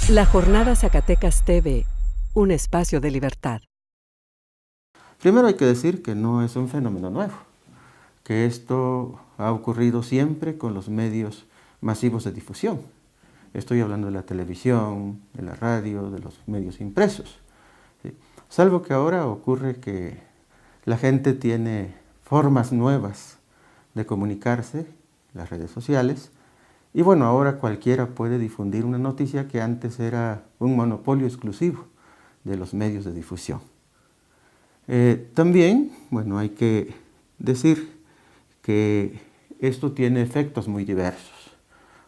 La Jornada Zacatecas TV, un espacio de libertad. Primero hay que decir que no es un fenómeno nuevo, que esto ha ocurrido siempre con los medios masivos de difusión. Estoy hablando de la televisión, de la radio, de los medios impresos. ¿Sí? Salvo que ahora ocurre que la gente tiene formas nuevas de comunicarse, las redes sociales, y bueno, ahora cualquiera puede difundir una noticia que antes era un monopolio exclusivo de los medios de difusión. También, bueno, hay que decir que esto tiene efectos muy diversos.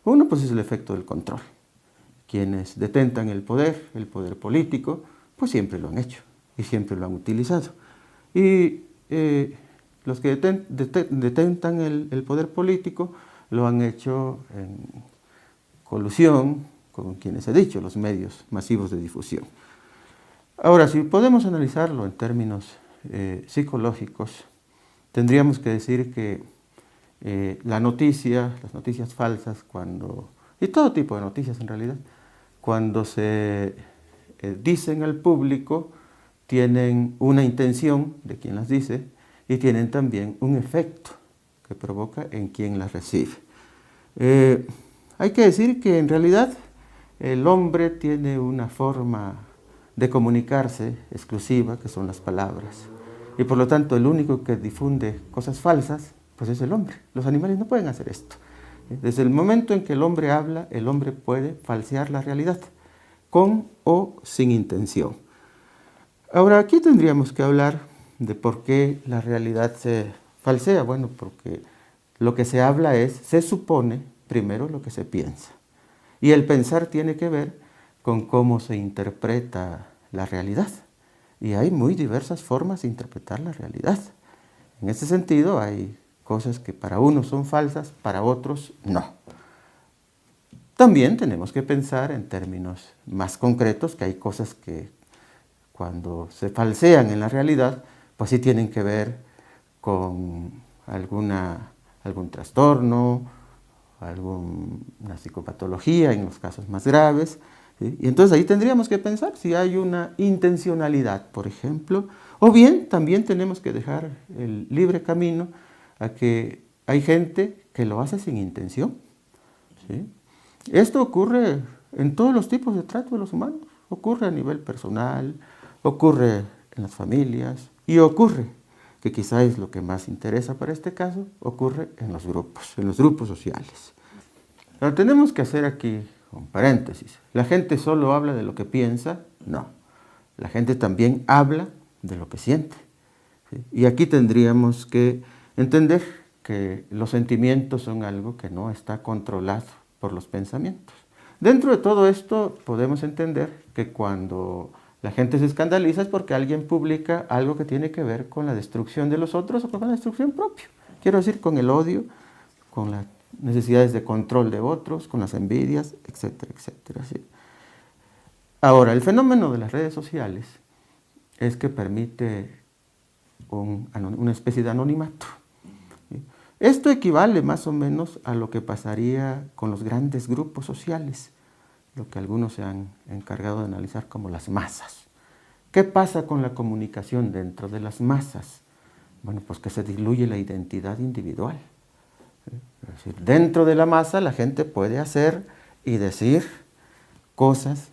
Uno, pues, es el efecto del control. Quienes detentan el poder político, pues siempre lo han hecho y siempre lo han utilizado. Y los que detentan el poder político lo han hecho en colusión con quienes he dicho, los medios masivos de difusión. Ahora, si podemos analizarlo en términos psicológicos, tendríamos que decir que las noticias falsas, y todo tipo de noticias en realidad, cuando se dicen al público, tienen una intención de quien las dice y tienen también un efecto que provoca en quien las recibe. Hay que decir que en realidad el hombre tiene una forma de comunicarse exclusiva, que son las palabras, y por lo tanto el único que difunde cosas falsas, pues es el hombre. Los animales no pueden hacer esto. Desde el momento en que el hombre habla, el hombre puede falsear la realidad, con o sin intención. Ahora, aquí tendríamos que hablar de por qué la realidad se falsea. Bueno, porque lo que se habla se supone primero lo que se piensa. Y el pensar tiene que ver con cómo se interpreta la realidad. Y hay muy diversas formas de interpretar la realidad. En ese sentido, hay cosas que para unos son falsas, para otros no. También tenemos que pensar en términos más concretos, que hay cosas que cuando se falsean en la realidad, pues sí tienen que ver con algún trastorno, alguna psicopatología en los casos más graves. ¿Sí? Y entonces ahí tendríamos que pensar si hay una intencionalidad, por ejemplo, o bien también tenemos que dejar el libre camino a que hay gente que lo hace sin intención. ¿Sí? Esto ocurre en todos los tipos de trato de los humanos, ocurre a nivel personal, ocurre en las familias y ocurre, que quizá es lo que más interesa para este caso, ocurre en los grupos sociales. Pero tenemos que hacer aquí un paréntesis. ¿La gente solo habla de lo que piensa? No. La gente también habla de lo que siente. ¿Sí? Y aquí tendríamos que entender que los sentimientos son algo que no está controlado por los pensamientos. Dentro de todo esto podemos entender que cuando la gente se escandaliza es porque alguien publica algo que tiene que ver con la destrucción de los otros o con la destrucción propia. Quiero decir, con el odio, con las necesidades de control de otros, con las envidias, etcétera, etcétera. ¿Sí? Ahora, el fenómeno de las redes sociales es que permite una especie de anonimato. ¿Sí? Esto equivale más o menos a lo que pasaría con los grandes grupos sociales, lo que algunos se han encargado de analizar como las masas. ¿Qué pasa con la comunicación dentro de las masas? Bueno, pues que se diluye la identidad individual. Es decir, dentro de la masa la gente puede hacer y decir cosas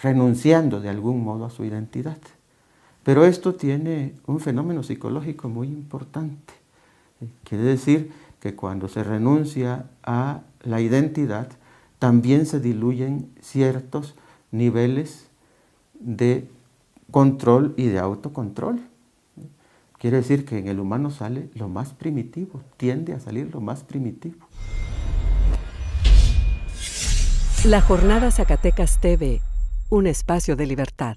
renunciando de algún modo a su identidad. Pero esto tiene un fenómeno psicológico muy importante. Quiere decir que cuando se renuncia a la identidad, también se diluyen ciertos niveles de control y de autocontrol. Quiere decir que en el humano sale lo más primitivo, tiende a salir lo más primitivo. La Jornada Zacatecas TV, un espacio de libertad.